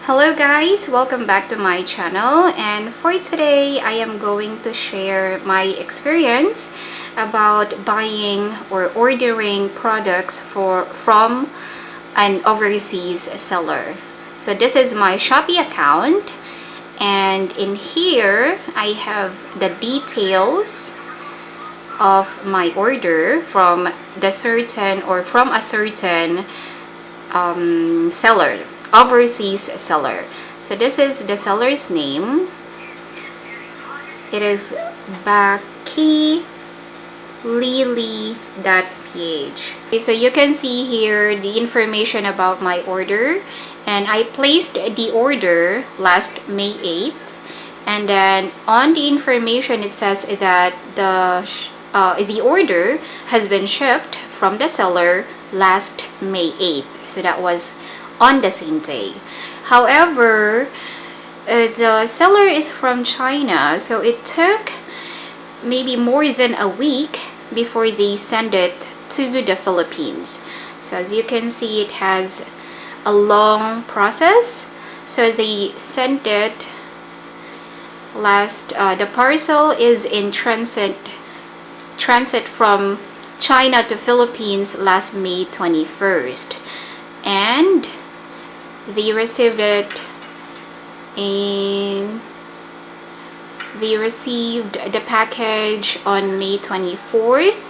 Hello guys, welcome back to my channel, and for today I am going to share my experience about buying or ordering products from an overseas seller. So this is my Shopee account, and in here I have the details of my order from a certain seller, overseas seller. So this is the seller's name. It is Bakilili.ph. Okay, so you can see here the information about my order, and I placed the order last May 8th, and then on the information it says that the order has been shipped from the seller last May 8th. So that was on the same day. However, the seller is from China, so it took maybe more than a week before they send it to the Philippines. So as you can see, it has a long process. So they sent it the parcel is in transit from China to Philippines last May 21st, and they received the package on May 24th.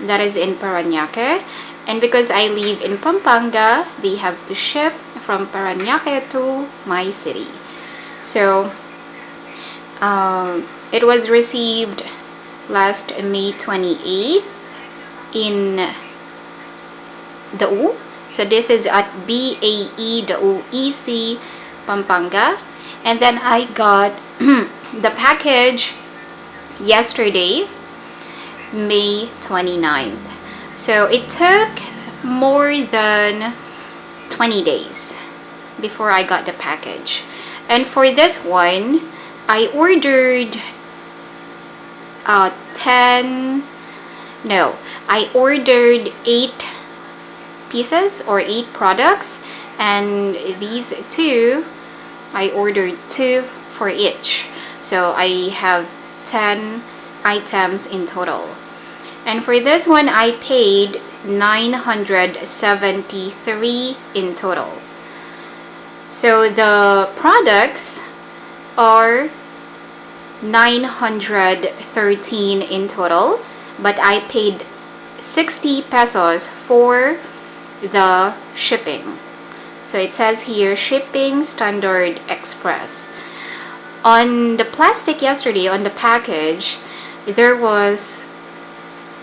That is in Parañaque, and because I live in Pampanga, they have to ship from Parañaque to my city. So it was received last May 28th in Dau. So this is at BAE Pampanga, and then I got the package yesterday, May 29th. So it took more than 20 days before I got the package. And for this one, I ordered I ordered 8 pieces or 8 products, and these two I ordered 2 for each, so I have 10 items in total. And for this one I paid 973 in total. So the products are 913 in total, but I paid 60 pesos for the shipping. So it says here shipping standard express. On the plastic yesterday, on the package, there was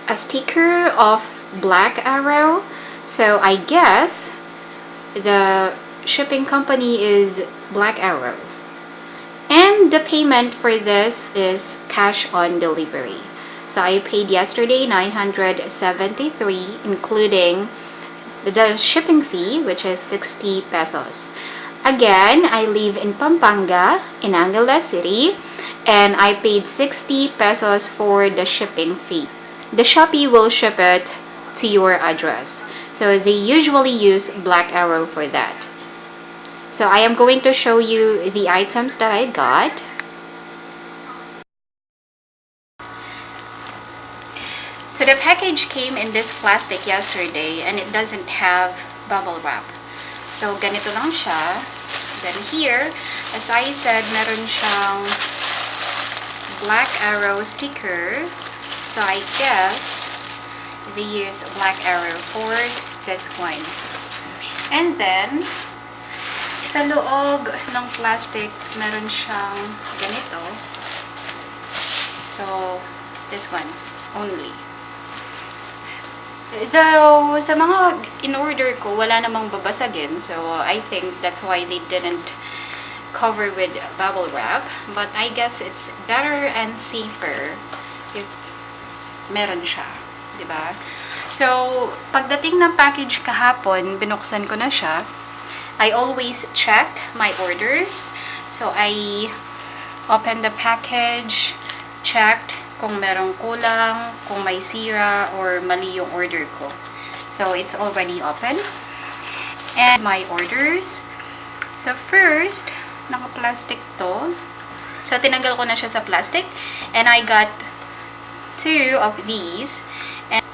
a sticker of Black Arrow, so I guess the shipping company is Black Arrow, and the payment for this is cash on delivery. So I paid yesterday 973, including the shipping fee, which is 60 pesos. Again, I live in Pampanga, in Angeles City, and I paid 60 pesos for the shipping fee. The Shopee will ship it to your address. So they usually use Black Arrow for that. So I am going to show you the items that I got. So the package came in this plastic yesterday, and it doesn't have bubble wrap. So ganito lang siya. Then here, as I said, meron siyang Black Arrow sticker. So I guess they use Black Arrow for this one. And then sa loob ng plastic, meron siyang ganito. So this one only. So, sa mga in-order ko, wala namang babasagin. So, I think that's why they didn't cover with bubble wrap. But I guess it's better and safer if meron siya. Diba? So, pagdating ng package kahapon, binuksan ko na siya. I always check my orders. So, I opened the package, checked kung merong kulang, kung may sira or mali yung order ko. So it's already open. And my orders. So first, naka-plastic to. So tinanggal ko na siya sa plastic. And I got 2 of these. And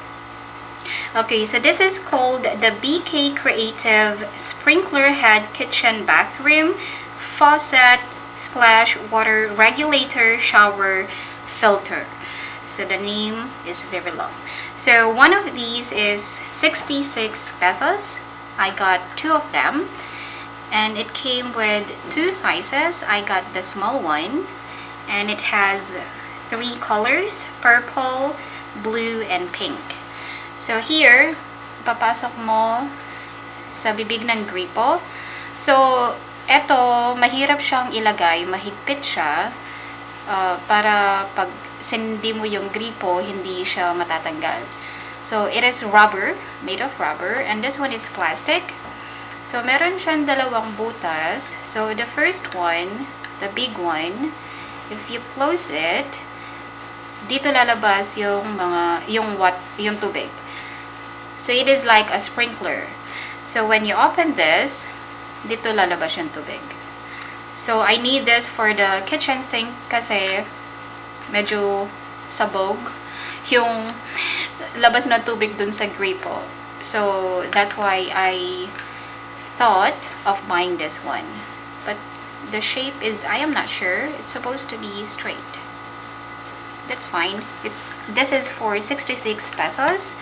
okay, so this is called the BK Creative Sprinkler Head Kitchen Bathroom Faucet Splash Water Regulator Shower Filter. So the name is very long. So one of these is 66 pesos. I got 2 of them. And it came with 2 sizes. I got the small one. And it has 3 colors, purple, blue, and pink. So here, papasok mo sa bibig ng gripo. So, eto, mahirap siyang ilagay, mahigpit siya, para pag sindi mo yung gripo, hindi siya matatanggal. So, it is rubber, made of rubber, and this one is plastic. So, meron siyang dalawang butas. So, the first one, the big one, if you close it, dito lalabas yung yung tubig. So, it is like a sprinkler. So, when you open this, dito lalabas yung tubig. So, I need this for the kitchen sink kasi medyo sabog yung labas na tubig dun sa gripo. So, that's why I thought of buying this one. But the shape is, I am not sure. It's supposed to be straight. That's fine. This is for 66 pesos.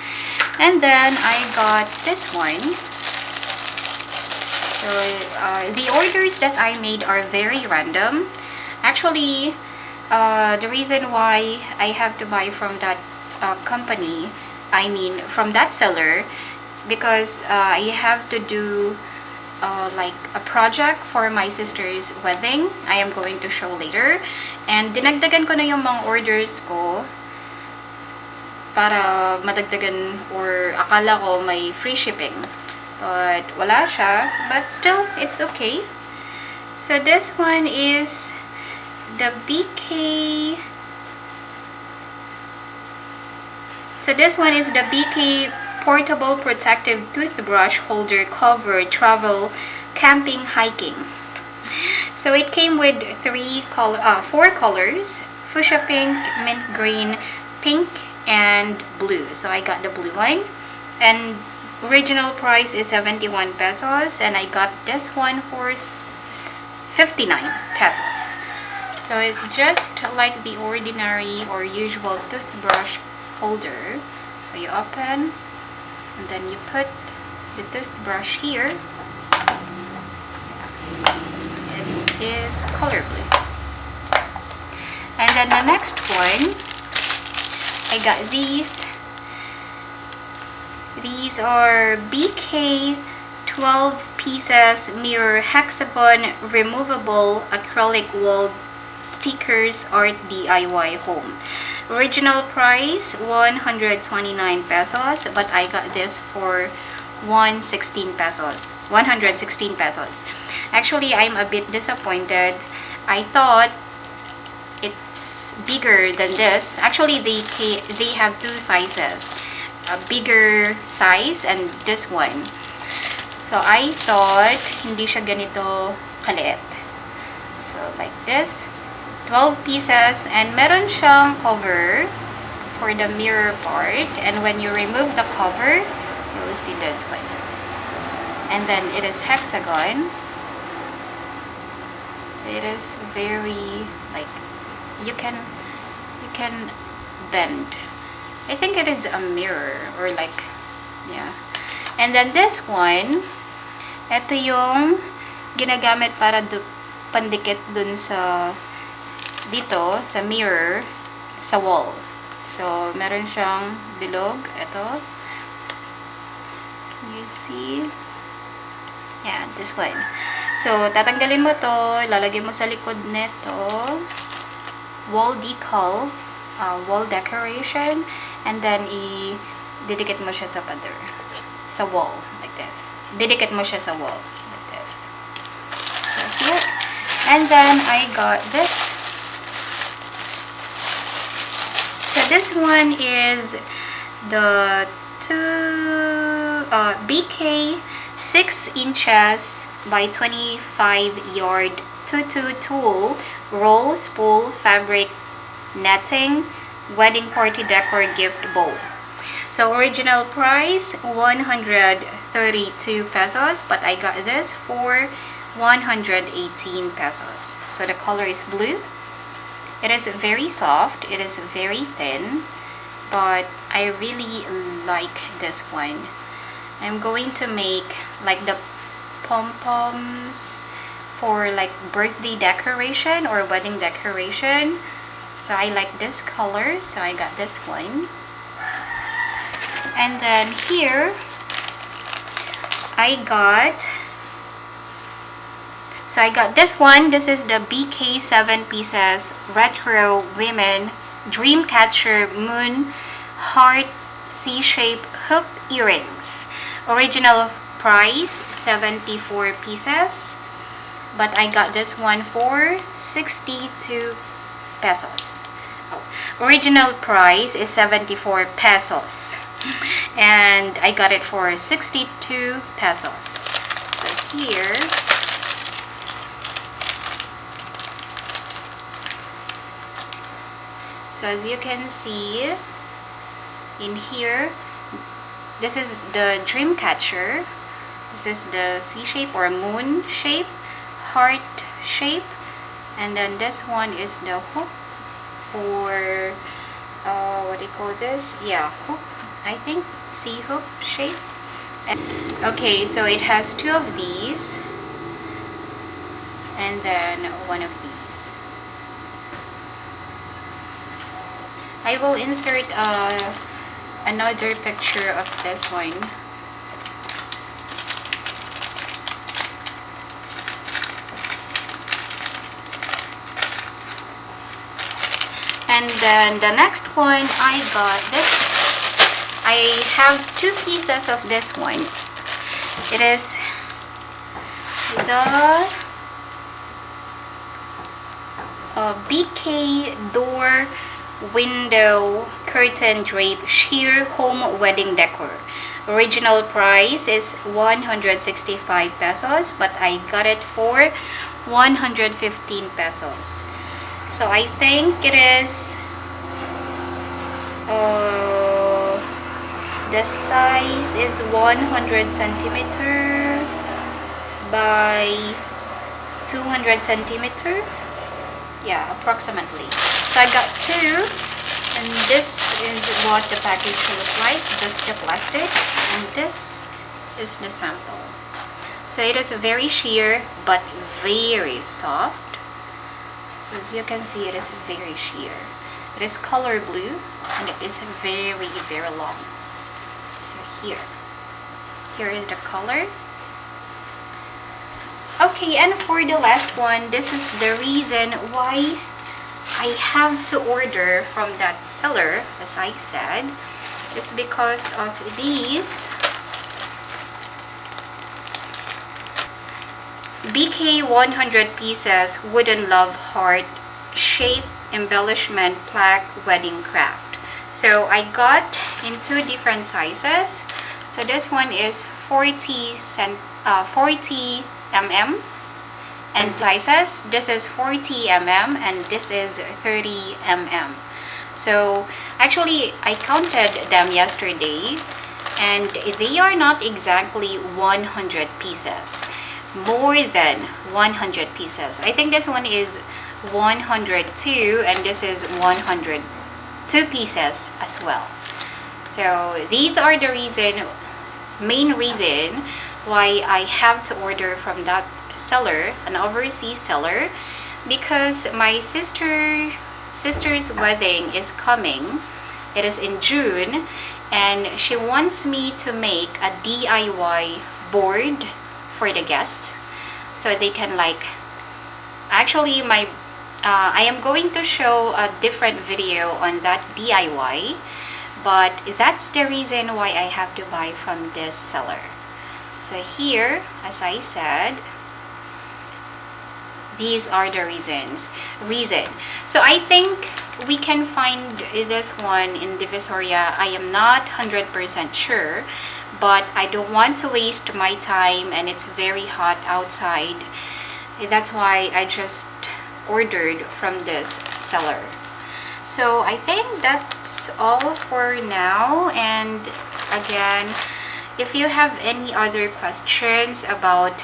And then I got this one. So the orders that I made are very random. Actually, the reason why I have to buy from that company, I mean from that seller, because I have to do like a project for my sister's wedding. I am going to show later. And dinagdagan ko na yung mga orders ko para madagdagan, or akala ko may free shipping. But wala siya. But still, it's okay. So this one is the BK. So this one is the BK Portable Protective Toothbrush Holder Cover Travel Camping Hiking. So it came with 4 colors: fuchsia pink, mint green, pink, and blue. So I got the blue one. And original price is 71 pesos. And I got this one for 59 pesos. So it's just like the ordinary or usual toothbrush holder. So you open, and then you put the toothbrush here. It is color blue. And then the next one, I got these. These are BK 12 pieces mirror hexagon removable acrylic wall stickers art DIY home. Original price 129 pesos, but I got this for 116 pesos. Actually, I'm a bit disappointed. I thought it's bigger than this. Actually, they have 2 sizes, a bigger size and this one. So I thought hindi siya ganito kaliit. So like this, 12 pieces, and meron siyang cover for the mirror part, and when you remove the cover, you will see this one. And then it is hexagon. So it is very, like, you can bend. I think it is a mirror, or like, yeah. And then this one, ito yung ginagamit para pandikit dun sa dito sa mirror sa wall. So meron siyang bilog. Ito, you see, yeah, this one. So tatanggalin mo to, lalagay mo sa likod nito, wall decal, wall decoration, and then didikit mo siya sa pader, sa wall, like this. Didikit mo siya sa wall, like this. So here, and then I got this. So this one is the BK 6 inches by 25 yard tutu tulle roll spool fabric netting wedding party decor gift bowl. So original price 132 pesos, but I got this for 118 pesos. So the color is blue. It is very soft, it is very thin, but I really like this one. I'm going to make like the pom-poms for like birthday decoration or wedding decoration. So I like this color, so I got this one. And then here I got this one. This is the BK 7 pieces retro women dream catcher moon heart C-shape hoop earrings. Original price 74 pieces, but I got this one for 62 pesos. Original price is 74 pesos, and I got it for 62 pesos. So here, so as you can see in here, this is the dream catcher. This is the C-shape or moon shape, heart shape, and then this one is the hoop, or what do you call this? Yeah, hoop. I think C hoop shape. Okay, so it has two of these and then one of these. I will insert another picture of this one. And then the next one, I got this. I have two pieces of this one. It is the BK door window curtain drape sheer home wedding decor. Original price is 165 pesos, but I got it for 115 pesos. So I think it is the size is 100 centimeter by 200 centimeter. Yeah, approximately. So I got two, and this is what the package looks like. This is the plastic, and this is the sample. So it is very sheer but very soft. So as you can see, it is very sheer. It is color blue, and it is very, very long. So here is the color. Okay, and for the last one, this is the reason why I have to order from that seller, as I said, is because of these BK 100 pieces wooden love heart shape embellishment plaque wedding craft. So I got in two different sizes. So this one is 40 mm and sizes. This is 40 mm and this is 30 mm. So actually I counted them yesterday, and they are not exactly 100 pieces. More than 100 pieces. I think this one is 102 and this is 102 pieces as well. So these are the main reason why I have to order from that seller, an overseas seller, because my sister's wedding is coming. It is in June, and she wants me to make a DIY board for the guests, so they can actually I am going to show a different video on that DIY, but that's the reason why I have to buy from this seller. So here, as I said, these are the reasons. So I think we can find this one in Divisoria. I am not 100% sure, but I don't want to waste my time and it's very hot outside. That's why I just ordered from this seller. So I think that's all for now. And again, if you have any other questions about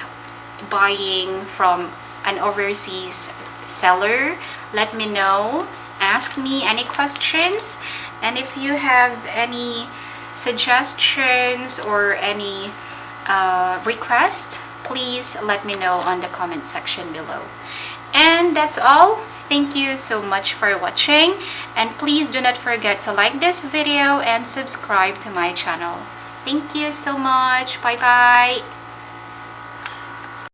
buying from an overseas seller, let me know. Ask me any questions. And if you have any suggestions or any requests, please let me know on the comment section below. And that's all. Thank you so much for watching, and please do not forget to like this video and subscribe to my channel. Thank you so much. Bye bye.